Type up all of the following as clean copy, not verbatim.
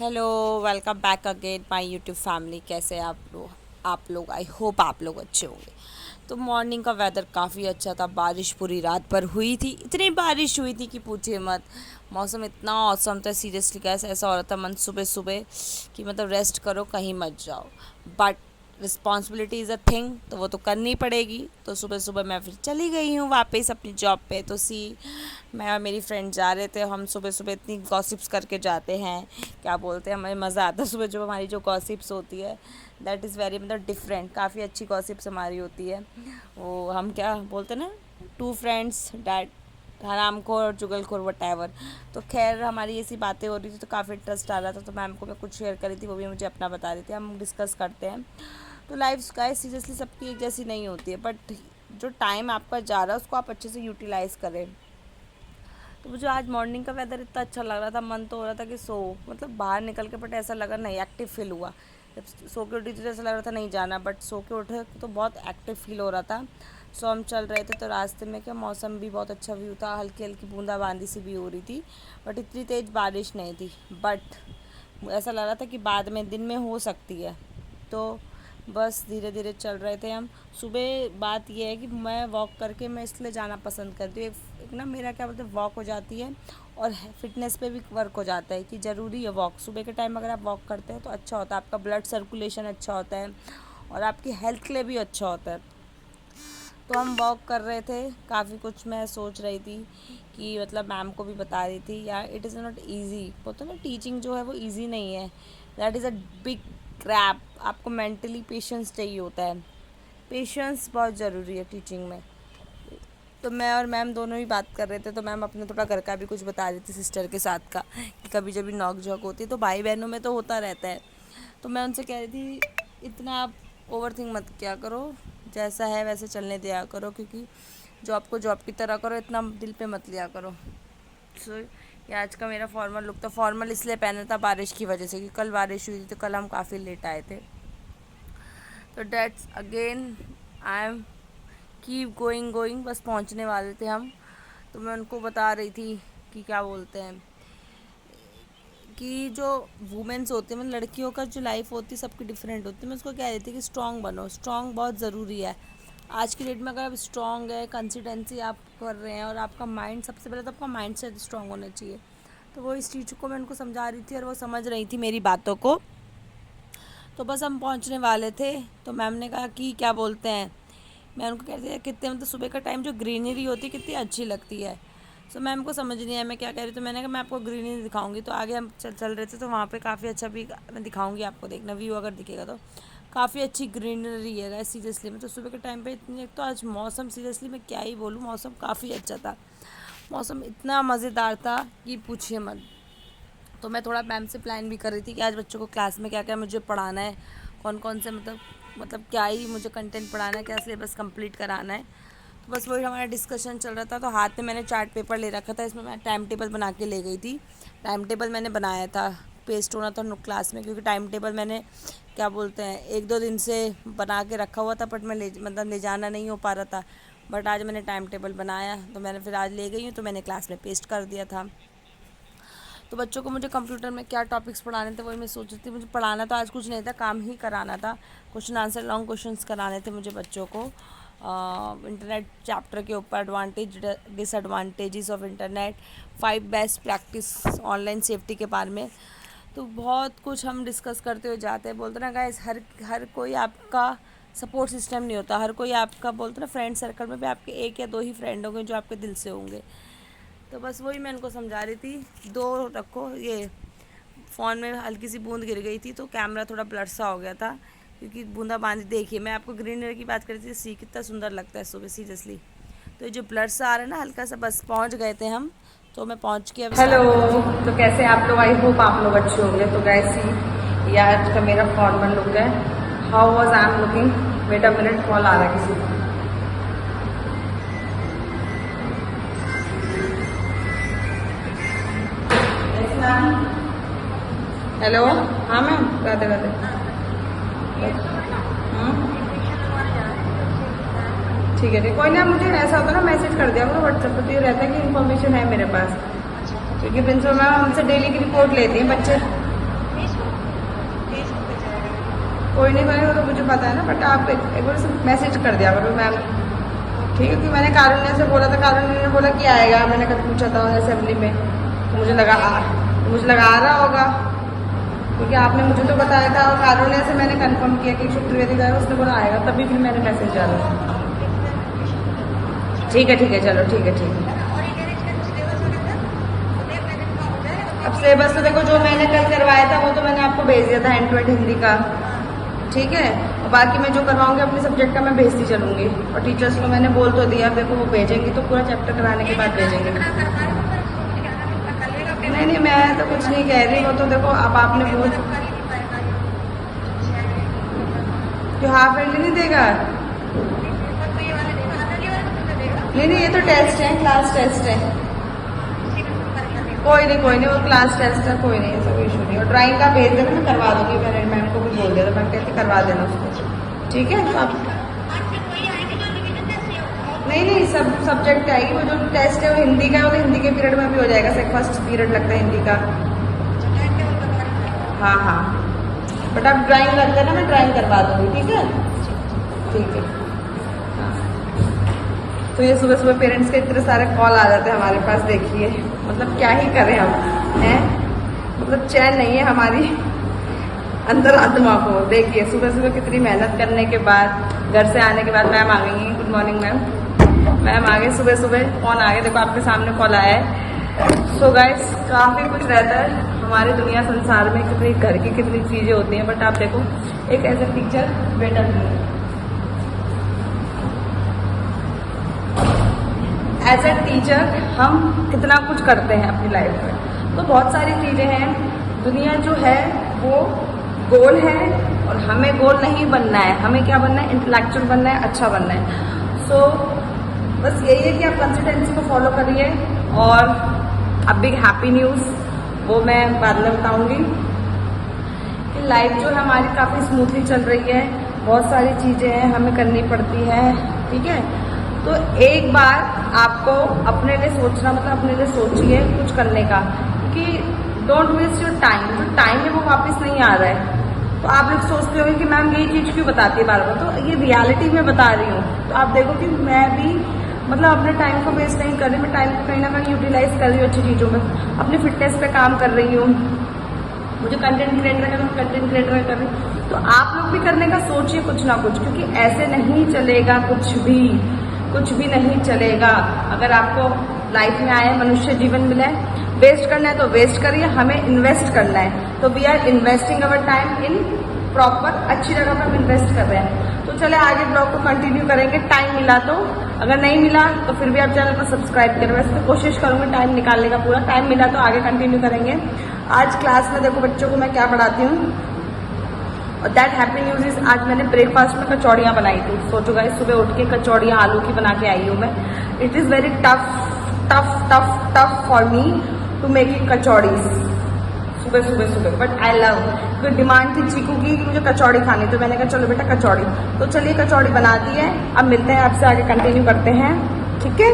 Hello, welcome back again my YouTube family. कैसे हैं आप लोग आई होप आप लोग अच्छे होंगे। तो मॉर्निंग का वेदर काफ़ी अच्छा था। बारिश पूरी रात भर हुई थी, इतनी बारिश हुई थी कि पूछिए मत। मौसम इतना औसम था, सीरियसली कैसे ऐसा हो रहा था मन सुबह सुबह कि मतलब रेस्ट करो, कहीं मत जाओ। But responsibility is a thing, तो वो तो करनी पड़ेगी। तो सुबह सुबह मैं फिर चली गई हूँ वापस अपनी जॉब पे। तो मैं और मेरी फ्रेंड जा रहे थे। हम सुबह सुबह इतनी गॉसिप्स करके जाते हैं, क्या बोलते हैं, हमें मज़ा आता है सुबह जो हमारी जो गॉसिप्स होती है। दैट इज़ वेरी मतलब डिफरेंट, काफ़ी अच्छी गॉसिप्स हमारी होती है। वो हम क्या बोलते हैं ना, टू फ्रेंड्स डैट हरामखोर और चुगलखोर वट एवर। तो खैर हमारी ऐसी बातें हो रही थी तो काफ़ी इंटरेस्ट आ रहा था। तो मैम को मैं कुछ शेयर करी थी, वो भी मुझे अपना बता रही थी, हम डिस्कस करते हैं। तो लाइफ गाइस सीरियसली सबकी एक जैसी नहीं होती है, बट जो टाइम आपका जा रहा है उसको आप अच्छे से यूटिलाइज़ करें। तो मुझे आज मॉर्निंग का वेदर इतना अच्छा लग रहा था, मन तो हो रहा था कि मतलब बाहर निकल के, बट ऐसा लगा नहीं, एक्टिव फील हुआ। जब सो के उठी तो ऐसा लग रहा था नहीं जाना, बट सो के उठे तो बहुत एक्टिव फील हो रहा था। सो हम चल रहे थे तो रास्ते में क्या मौसम भी बहुत अच्छा व्यू था, हल्की हल्की बूंदाबांदी सी भी हो रही थी, बट इतनी तेज़ बारिश नहीं थी। बट ऐसा लग रहा था कि बाद में दिन में हो सकती है। तो बस धीरे धीरे चल रहे थे हम। सुबह बात यह है कि मैं वॉक करके मैं इसलिए जाना पसंद करती हूँ, एक ना मेरा क्या बोलते हैं वॉक हो जाती है और फिटनेस पे भी वर्क हो जाता है कि ज़रूरी है वॉक। सुबह के टाइम अगर आप वॉक करते हैं तो अच्छा होता है, आपका ब्लड सर्कुलेशन अच्छा होता है और आपकी हेल्थ के लिए भी अच्छा होता है। तो हम वॉक कर रहे थे, काफ़ी कुछ मैं सोच रही थी कि मतलब मैम को भी बता रही थी यार, इट इज़ नॉट ईजी। होता ना टीचिंग जो है वो ईजी नहीं है, that is a big crap. आपको मेंटली पेशेंस चाहिए होता है, पेशेंस बहुत ज़रूरी है टीचिंग में। तो मैं और मैम दोनों ही बात कर रहे थे। तो मैम अपने थोड़ा घर का भी कुछ बता रही थी सिस्टर के साथ का, कि कभी जब भी नॉक झोंक होती है तो भाई बहनों में तो होता रहता है। तो मैं उनसे कह रही थी इतना आप ओवर थिंक मत किया करो, जैसा है वैसे चलने दिया करो, क्योंकि जॉब को जॉब की तरह करो, इतना दिल पे मत लिया करो। सो ये आज का मेरा फॉर्मल लुक था। फॉर्मल इसलिए पहना था बारिश की वजह से, कि कल बारिश हुई थी तो कल हम काफ़ी लेट आए थे। तो that's again I am keep going going, बस पहुंचने वाले थे हम। तो मैं उनको बता रही थी कि क्या बोलते हैं कि जो वुमेंस होती हैं, मतलब लड़कियों का जो लाइफ होती है सबकी डिफरेंट होती है। मैं उसको कह रही थी कि स्ट्रॉन्ग बनो, स्ट्रॉन्ग बहुत ज़रूरी है आज की डेट में। अगर आप स्ट्रॉन्ग है, कंसिस्टेंसी आप कर रहे हैं और आपका माइंड, सबसे पहले तो आपका माइंड सेट स्ट्रॉन्ग होना चाहिए। तो वो इस चीज़ को मैं उनको समझा रही थी और वो समझ रही थी मेरी बातों को। तो बस हम पहुंचने वाले थे। तो मैम ने कहा कि क्या बोलते हैं, मैं उनको कहती है कितने मतलब सुबह का टाइम जो ग्रीनरी होती है कितनी अच्छी लगती है। सो मैम को समझ नहीं आया मैं क्या कह रही। तो मैंने कहा मैं आपको ग्रीनरी दिखाऊंगी। तो आगे हम चल रहे थे तो वहाँ पे काफ़ी अच्छा भी मैं दिखाऊंगी आपको, देखना व्यू अगर दिखेगा तो काफ़ी अच्छी ग्रीनरी है गाइस सीरियसली में। तो सुबह के टाइम पे इतनी, एक तो आज मौसम सीरियसली मैं क्या ही बोलूँ, मौसम काफ़ी अच्छा था। मौसम इतना मज़ेदार था कि पूछिए मत। तो मैं थोड़ा मैम से प्लान भी कर रही थी कि आज बच्चों को क्लास में क्या क्या मुझे पढ़ाना है, कौन कौन से मतलब क्या ही मुझे कंटेंट पढ़ाना है, क्या सिलेबस कंप्लीट कराना है। तो बस वही हमारा डिस्कशन चल रहा था। तो हाथ में मैंने चार्ट पेपर ले रखा था, इसमें मैं टाइम टेबल बना के ले गई थी। टाइम टेबल मैंने बनाया था, पेस्ट होना था क्लास में, क्योंकि टाइम टेबल मैंने क्या बोलते हैं एक दो दिन से बना के रखा हुआ था, बट मैं ले जाना नहीं हो पा रहा था। बट आज मैंने टाइम टेबल बनाया तो मैंने फिर आज ले गई हूँ, तो मैंने क्लास में पेस्ट कर दिया था। तो बच्चों को मुझे कंप्यूटर में क्या टॉपिक्स पढ़ाने थे वही मैं सोच रही थी। मुझे पढ़ाना तो आज कुछ नहीं था, काम ही कराना था। क्वेश्चन आंसर लॉन्ग क्वेश्चंस कराने थे मुझे बच्चों को इंटरनेट चैप्टर के ऊपर, advantage disadvantages of internet, 5 best practice online safety के बारे में। तो बहुत कुछ हम डिस्कस करते हुए जाते हैं। बोलते ना गाइस, हर हर कोई आपका सपोर्ट सिस्टम नहीं होता, हर कोई आपका बोलते ना फ्रेंड सर्कल में भी आपके एक या दो ही फ्रेंड होंगे जो आपके दिल से होंगे। तो बस वही मैं इनको समझा रही थी। दो रखो, ये फ़ोन में हल्की सी बूंद गिर गई थी तो कैमरा थोड़ा ब्लर सा हो गया था, क्योंकि बूंदा बांदी देखिए। मैं आपको ग्रीनरी की बात कर रही थी, सी कितना सुंदर लगता है सुबह सीरियसली। तो ये जो ब्लर सा आ रहा है ना हल्का सा, बस पहुंच गए थे हम। तो मैं पहुंच के अब हेलो। स्टार्ट करती हूँ। तो कैसे आप लोग, आई होप आप लोग अच्छे होंगे। तो गैस ये आज का मेरा फॉर्मल लुक है। How was I am looking. Wait a minute, call आ रहा है किसी का। हेलो, हाँ मैम, राधे राधे। ठीक है, कोई ना, मुझे ऐसा होता है ना मैसेज कर दिया करो व्हाट्सएप पर, तो ये रहता है कि इन्फॉर्मेशन है मेरे पास, क्योंकि प्रिंसिपल मैम हमसे डेली की रिपोर्ट लेती हैं बच्चे। कोई नहीं भाई, वो तो मुझे पता है ना, बट आप एक बार मैसेज कर दिया करो मैम, ठीक है? क्योंकि मैंने कारुण्य से बोला था, कारुण्य ने बोला कि आएगा, मैंने कभी पूछा था असेंबली में, तो मुझे लगा आ रहा होगा, क्योंकि आपने मुझे तो बताया था, और कारुण्य से मैंने कंफर्म किया कि शुभ त्रिवेदी आएगा, उसने बोला आएगा, तभी फिर मैंने मैसेज डाला। ठीक है चलो, ठीक है। अब सिलेबस तो देखो, जो मैंने कल करवाया था वो तो मैंने आपको भेज दिया था, एंड टू एंड हिंदी का, ठीक है? और बाकी मैं जो करवाऊंगी अपने सब्जेक्ट का मैं भेजती चलूंगी, और टीचर्स को मैंने बोल तो दिया, मेरे को वो भेजेंगी तो पूरा चैप्टर कराने के बाद भेजेंगे। नहीं, मैं तो कुछ नहीं कह रही, वो तो देखो अब आपने बोल, जो हाफ एंड नहीं देगा, नहीं, ये तो टेस्ट है, क्लास टेस्ट है, कोई नहीं, वो क्लास टेस्ट है, कोई नहीं, ऐसा कोई इशू नहीं। और ड्राइंग का भेज देना, मैं करवा दूंगी, मैंने मैम को भी बोल दिया था, मैं कहती करवा देना उसको, ठीक है? तो आप नहीं, सब सब्जेक्ट आएगी, वो जो टेस्ट है वो हिंदी का है, वो तो हिंदी के पीरियड में भी हो जाएगा, फर्स्ट पीरियड लगता है हिंदी का। हाँ, बट आप ड्राइंग रख देना, मैं ड्राइंग करवा दूंगी, ठीक है? ठीक है। तो ये सुबह पेरेंट्स के इतने सारे कॉल आ जाते हैं हमारे पास, देखिए मतलब क्या ही करें हम, हैं? मतलब चैन नहीं है हमारी अंदर आत्मा को। देखिए सुबह कितनी मेहनत करने के बाद, घर से आने के बाद मैम आ गई हैं। गुड मॉर्निंग मैम आ गए सुबह। कौन आ गए? देखो आपके सामने कॉल आया है। सो गाइस, काफ़ी कुछ रहता है हमारी दुनिया संसार में, कितनी घर की कितनी चीज़ें होती हैं, बट आप देखो एक एज ए टीचर बेटर नहीं है। एज ए टीचर हम कितना कुछ करते हैं अपनी लाइफ में, तो बहुत सारी चीज़ें हैं। दुनिया जो है वो गोल है, और हमें गोल नहीं बनना है, हमें क्या बनना है? इंटेलेक्चुअल बनना है, अच्छा बनना है। सो बस यही है कि आप कंसिस्टेंसी को फॉलो करिए। और अब बिग हैप्पी न्यूज़ वो मैं बाद में बताऊंगी कि लाइफ जो है हमारी काफ़ी स्मूथली चल रही है। बहुत सारी चीज़ें हैं हमें करनी पड़ती है, ठीक है? तो एक बार आपको अपने लिए सोचना, मतलब अपने लिए सोचिए कुछ करने का, क्योंकि डोंट वेस्ट योर टाइम। जो टाइम है वो वापस नहीं आ रहा है। तो आप लोग सोचते होंगे कि मैम यही चीज़ क्यों बताती है बार बार, तो ये रियलिटी में बता रही हूँ। तो आप देखो कि मैं भी मतलब अपने टाइम को वेस्ट नहीं कर रही, मैं टाइम को कहीं ना कहीं यूटिलाइज कर रही हूँ अच्छी चीज़ों में, अपनी फिटनेस पे काम कर रही हूँ। मुझे कंटेंट क्रिएटर का, मैं कंटेंट क्रिएटर कर रही हूँ। तो आप लोग भी करने का सोचिए कुछ ना कुछ, क्योंकि ऐसे नहीं चलेगा, कुछ भी नहीं चलेगा। अगर आपको लाइफ में आए, मनुष्य जीवन मिला है, वेस्ट करना है तो वेस्ट करिए, हमें इन्वेस्ट करना है। तो we are investing our time in proper, अच्छी जगह पर हम इन्वेस्ट कर रहे हैं। तो चले आगे ब्लॉग को कंटिन्यू करेंगे, टाइम मिला तो। अगर नहीं मिला तो फिर भी आप चैनल को सब्सक्राइब करें। वैसे तो कोशिश करूंगी टाइम निकालने का, पूरा टाइम मिला तो आगे कंटिन्यू करेंगे। आज क्लास में देखो बच्चों को मैं क्या पढ़ाती हूँ, और दैट हैप्पी न्यूज़ इज, आज मैंने ब्रेकफास्ट में कचौड़ियाँ बनाई थी। सोचो गाइस, सुबह उठ के कचौड़ियाँ आलू की बना के आई हूँ मैं। It is very tough for me to make kachoris सुबह, बट आई लव। कोई डिमांड थी चीकू की कि मुझे कचौड़ी खानी, तो मैंने कहा चलो बेटा कचौड़ी। तो चलिए कचौड़ी बनाती है, अब मिलते हैं आपसे, आगे कंटिन्यू करते हैं, ठीक है?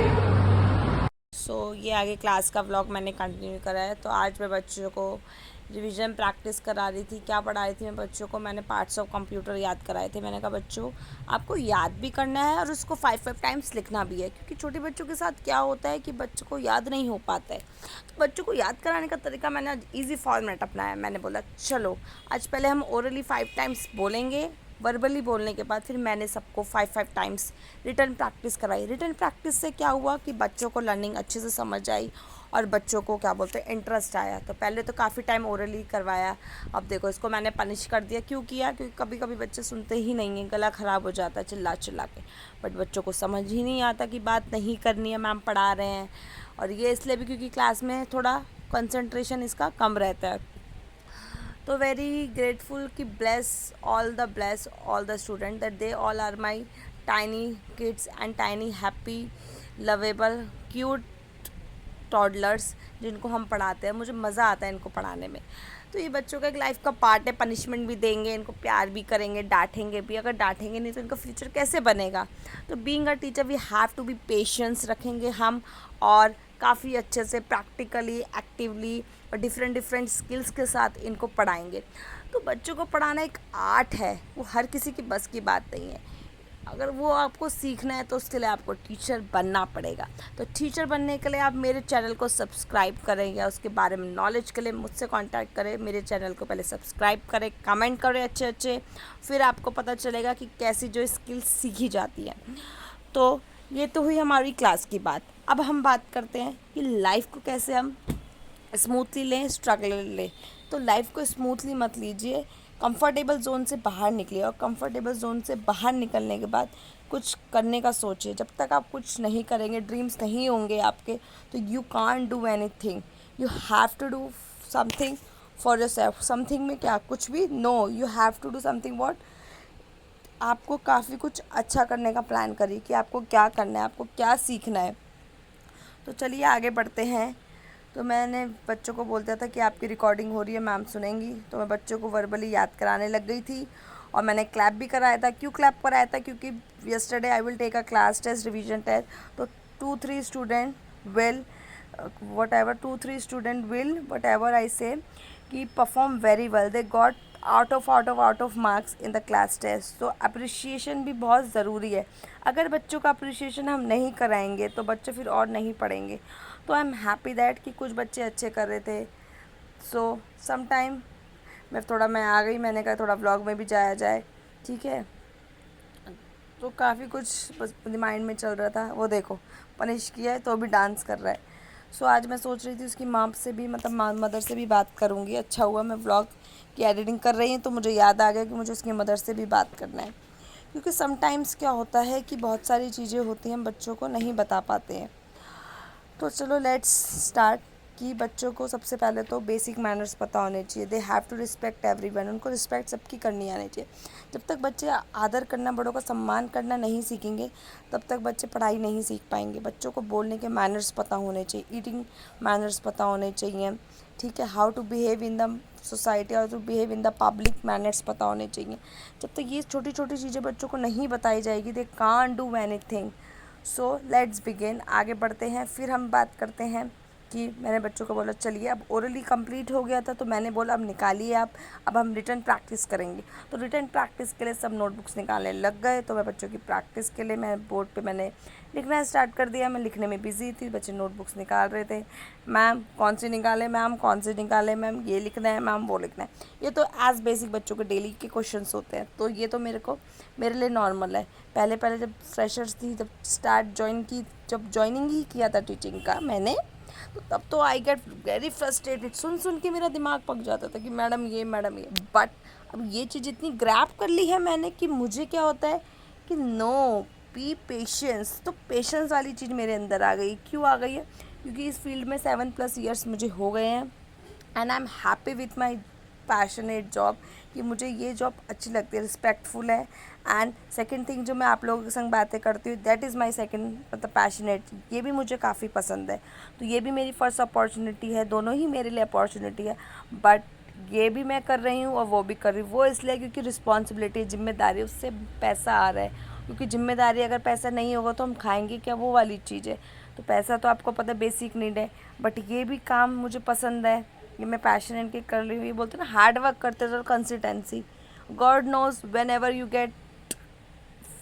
सो ये आगे क्लास का व्लॉग मैंने कंटिन्यू करा है। तो आज मैं बच्चों को रिवीजन प्रैक्टिस करा रही थी। क्या पढ़ा रही थी मैं बच्चों को? मैंने पार्ट्स ऑफ कंप्यूटर याद कराए थे। मैंने कहा बच्चों आपको याद भी करना है और उसको 5 टाइम्स लिखना भी है, क्योंकि छोटे बच्चों के साथ क्या होता है कि बच्चों को याद नहीं हो पाता है। तो बच्चों को याद कराने का तरीका मैंने आज ईजी फॉर्मेट अपनाया। मैंने बोला चलो आज पहले हम ओरली 5 टाइम्स बोलेंगे, वर्बली बोलने के बाद फिर मैंने सबको 5 टाइम्स रिटर्न प्रैक्टिस कराई। रिटर्न प्रैक्टिस से क्या हुआ कि बच्चों को लर्निंग अच्छे से समझ आई और बच्चों को क्या बोलते हैं इंटरेस्ट आया। तो पहले तो काफ़ी टाइम ओरली करवाया, अब देखो इसको मैंने पनिश कर दिया। क्यों किया? क्योंकि कभी कभी बच्चे सुनते ही नहीं हैं, गला ख़राब हो जाता है चिल्ला के, बट बच्चों को समझ ही नहीं आता कि बात नहीं करनी है, मैम पढ़ा रहे हैं। और ये इसलिए भी क्योंकि क्लास में थोड़ा कंसंट्रेशन इसका कम रहता है। तो वेरी ग्रेटफुल कि bless all the student that they all are my tiny kids and tiny happy lovable cute toddlers जिनको हम पढ़ाते हैं। मुझे मज़ा आता है इनको पढ़ाने में। तो ये बच्चों का एक लाइफ का पार्ट है। पनिशमेंट भी देंगे, इनको प्यार भी करेंगे, डांटेंगे भी। अगर डांटेंगे नहीं तो इनका फ्यूचर कैसे बनेगा? तो being a teacher we have to be patience रखेंगे हम, और काफ़ी अच्छे से प्रैक्टिकली एक्टिवली और डिफरेंट डिफरेंट स्किल्स के साथ इनको पढ़ाएंगे। तो बच्चों को पढ़ाना एक आर्ट है, वो हर किसी की बस की बात नहीं है। अगर वो आपको सीखना है तो उसके लिए आपको टीचर बनना पड़ेगा। तो टीचर बनने के लिए आप मेरे चैनल को सब्सक्राइब करें या उसके बारे में नॉलेज के लिए मुझसे कांटेक्ट करें। मेरे चैनल को पहले सब्सक्राइब करें, कमेंट करें अच्छे अच्छे, फिर आपको पता चलेगा कि कैसी जो स्किल्स सीखी जाती है। तो ये तो हुई हमारी क्लास की बात। अब हम बात करते हैं कि लाइफ को कैसे हम स्मूथली लें, स्ट्रगल लें। तो लाइफ को स्मूथली मत लीजिए, कंफर्टेबल जोन से बाहर निकलिए और कंफर्टेबल जोन से बाहर निकलने के बाद कुछ करने का सोचिए। जब तक आप कुछ नहीं करेंगे, ड्रीम्स नहीं होंगे आपके, तो you can't do anything. You have to do something for yourself. Something में क्या, कुछ भी, no, you have to do something what. आपको काफ़ी कुछ अच्छा करने का प्लान करिए कि आपको क्या करना है, आपको क्या सीखना है। तो चलिए आगे बढ़ते हैं। तो मैंने बच्चों को बोलता था कि आपकी रिकॉर्डिंग हो रही है, मैम सुनेंगी। तो मैं बच्चों को वर्बली याद कराने लग गई थी और मैंने क्लैप भी कराया था। क्यों क्लैप कराया था? क्योंकि yesterday I will take a class test, revision test. तो 2-3 student will whatever I say कि perform very well, they got out of marks in the class test. तो अप्रिशिएशन भी बहुत ज़रूरी है। अगर बच्चों का अप्रिशिएशन हम नहीं कराएंगे तो बच्चे फिर और नहीं पढ़ेंगे। तो आई एम हैप्पी दैट कि कुछ बच्चे अच्छे कर रहे थे। सो सम टाइम मैं आ गई, मैंने कहा थोड़ा व्लॉग में भी जाया जाए, ठीक है। तो काफ़ी कुछ माइंड में चल रहा था। वो देखो, पनिश किया है तो भी डांस कर रहा है। सो आज मैं सोच रही थी उसकी माँ से भी, मतलब मदर से भी बात करूँगी। अच्छा हुआ मैं व्लॉग की एडिटिंग कर रही हूँ तो मुझे याद आ गया कि मुझे उसकी मदर से भी बात करना है। क्योंकि समटाइम्स क्या होता है कि बहुत सारी चीज़ें होती हैं हम बच्चों को नहीं बता पाते हैं। तो चलो लेट्स स्टार्ट। कि बच्चों को सबसे पहले तो बेसिक मैनर्स पता होने चाहिए। They have to respect everyone. उनको रिस्पेक्ट सबकी करनी आनी चाहिए। जब तक बच्चे आदर करना, बड़ों का सम्मान करना नहीं सीखेंगे, तब तक बच्चे पढ़ाई नहीं सीख पाएंगे। बच्चों को बोलने के मैनर्स पता होने चाहिए, ईटिंग मैनर्स पता होने चाहिए, ठीक है। How to behave in the society, how to behave in the public manners पता होने चाहिए। जब तक ये छोटी छोटी चीज़ें बच्चों को नहीं बताई जाएगी, they can't do anything. So let's begin, आगे बढ़ते हैं। फिर हम बात करते हैं कि मैंने बच्चों को बोला चलिए अब ओरली कंप्लीट हो गया था, तो मैंने बोला अब निकालिए आप, अब हम रिटर्न प्रैक्टिस करेंगे। तो रिटर्न प्रैक्टिस के लिए सब नोटबुक्स निकालने लग गए। तो मैं बच्चों की प्रैक्टिस के लिए मैं बोर्ड पे मैंने लिखना स्टार्ट कर दिया। मैं लिखने में बिजी थी, बच्चे नोटबुक्स निकाल रहे थे। मैम कौन सी निकाले, मैम कौन सी निकाले, मैम ये लिखना है, मैम वो लिखना है। ये तो एज बेसिक बच्चों के डेली के क्वेश्चंस होते हैं। तो ये तो मेरे लिए नॉर्मल है। पहले पहले जब फ्रेशर्स थी, जब ज्वाइनिंग ही किया था टीचिंग का मैंने, तो तब तो आई गेट वेरी फ्रस्ट्रेटेड। सुन के मेरा दिमाग पक जाता था कि मैडम ये। बट अब ये चीज़ इतनी ग्रैब कर ली है मैंने कि मुझे क्या होता है कि नो, बी पेशेंस। तो पेशेंस वाली चीज़ मेरे अंदर आ गई। क्यों आ गई है? क्योंकि इस फील्ड में 7+ ईयर्स मुझे हो गए हैं and I am happy with my passionate job, कि मुझे ये जॉब अच्छी लगती है, रिस्पेक्टफुल है। एंड सेकंड थिंग, जो मैं आप लोगों के संग बातें करती हूँ, दैट इज़ माय सेकंड, मतलब पैशनेट, ये भी मुझे काफ़ी पसंद है। तो ये भी मेरी फर्स्ट अपॉर्चुनिटी है, दोनों ही मेरे लिए अपॉर्चुनिटी है। बट ये भी मैं कर रही हूँ और वो भी कर रही हूँ। वो इसलिए क्योंकि रिस्पॉन्सिबिलिटी, जिम्मेदारी, उससे पैसा आ रहा है। क्योंकि जिम्मेदारी, अगर पैसा नहीं होगा तो हम खाएंगे क्या, वो वाली चीज़ है। तो पैसा तो आपको पता है बेसिक नीड है, बट ये भी काम मुझे पसंद है, ये मैं पैशनेट के कर रही हूँ। ये बोलते हैं ना, हार्ड वर्क करते रहो, consistency. God knows whenever you get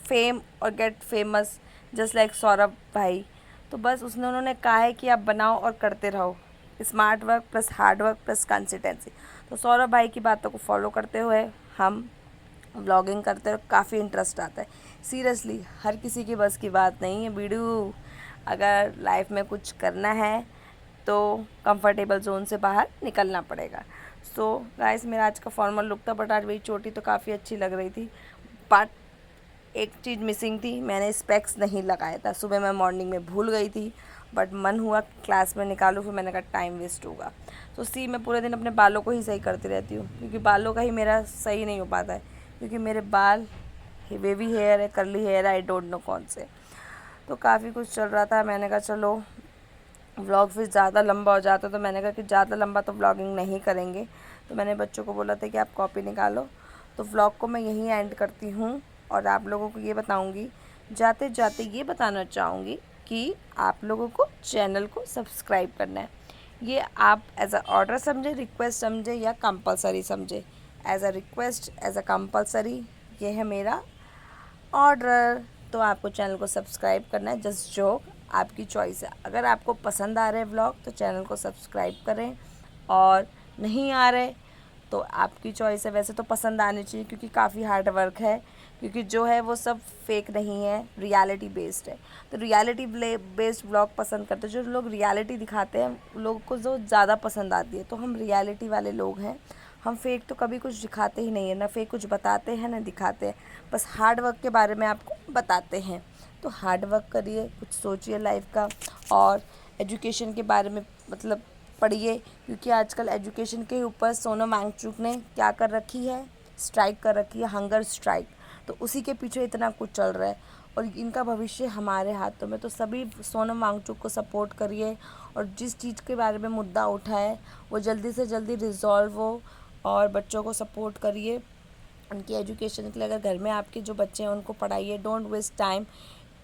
fame और get famous, just like Saurabh भाई। तो बस उन्होंने कहा है कि आप बनाओ और करते रहो, smart work plus hard work plus consistency. तो सौरभ भाई की बातों को फॉलो करते हुए हम व्लॉगिंग करते हुए काफ़ी इंटरेस्ट आता है। सीरियसली हर किसी की बस की बात नहीं है वीडियो। अगर लाइफ में कुछ करना है तो कंफर्टेबल जोन से बाहर निकलना पड़ेगा। सो गाइस, मेरा आज का फॉर्मल लुक था, बट आज मेरी चोटी तो काफ़ी अच्छी लग रही थी। बट एक चीज़ मिसिंग थी, मैंने स्पेक्स नहीं लगाया था। सुबह मैं मॉर्निंग में भूल गई थी, बट मन हुआ क्लास में निकालूँ, फिर मैंने कहा टाइम वेस्ट होगा। तो मैं पूरे दिन अपने बालों को ही सही करती रहती हूँ, क्योंकि बालों का ही मेरा सही नहीं हो पाता है। क्योंकि मेरे बाल वेवी हेयर है, curly hair, I don't know कौन से। तो काफ़ी कुछ चल रहा था। मैंने कहा चलो व्लॉग फिर ज़्यादा लंबा हो जाता, तो मैंने कहा कि ज़्यादा लंबा तो व्लॉगिंग नहीं करेंगे। तो मैंने बच्चों को बोला था कि आप कॉपी निकालो। तो व्लॉग को मैं यहीं एंड करती हूँ और आप लोगों को ये बताऊँगी, जाते जाते ये बताना चाहूँगी कि आप लोगों को चैनल को सब्सक्राइब करना है। ये आप एज अ ऑर्डर समझे, रिक्वेस्ट समझे या कंपलसरी समझे। As a request, as a compulsory, ये है मेरा ऑर्डर। तो आपको चैनल को सब्सक्राइब करना है, जस्ट जोक, आपकी चॉइस है। अगर आपको पसंद आ रहे व्लॉग तो चैनल को सब्सक्राइब करें, और नहीं आ रहे तो आपकी चॉइस है। वैसे तो पसंद आने चाहिए क्योंकि काफ़ी हार्ड वर्क है, क्योंकि जो है वो सब फेक नहीं है, रियलिटी बेस्ड है। तो रियलिटी बेस्ड ब्लॉग पसंद करते हैं, जो लोग रियलिटी दिखाते हैं लोगों को जो ज़्यादा पसंद आती है। तो हम रियलिटी वाले लोग हैं, हम फेक तो कभी कुछ दिखाते ही नहीं है, ना फेक कुछ बताते हैं ना दिखाते हैं, बस हार्ड वर्क के बारे में आपको बताते हैं। तो हार्ड वर्क करिए, कुछ सोचिए लाइफ का, और एजुकेशन के बारे में मतलब पढ़िए, क्योंकि आजकल एजुकेशन के ऊपर सोनम वांगचुक ने क्या कर रखी है, स्ट्राइक कर रखी है, हंगर स्ट्राइक। तो उसी के पीछे इतना कुछ चल रहा है, और इनका भविष्य हमारे हाथों में। तो सभी सोनम वांगचुक को सपोर्ट करिए, और जिस चीज़ के बारे में मुद्दा उठा है वो जल्दी से जल्दी रिजॉल्व हो, और बच्चों को सपोर्ट करिए उनकी एजुकेशन के लिए। अगर घर में आपके जो बच्चे हैं उनको पढ़ाइए, don't waste time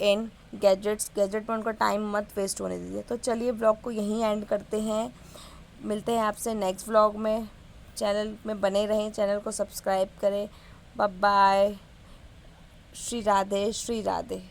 in gadget में उनको टाइम मत वेस्ट होने दीजिए। तो चलिए ब्लॉग को यहीं एंड करते हैं, मिलते हैं आपसे नेक्स्ट व्लॉग में। चैनल में बने रहें, चैनल को सब्सक्राइब करें। Bye bye. श्री राधे, श्री राधे।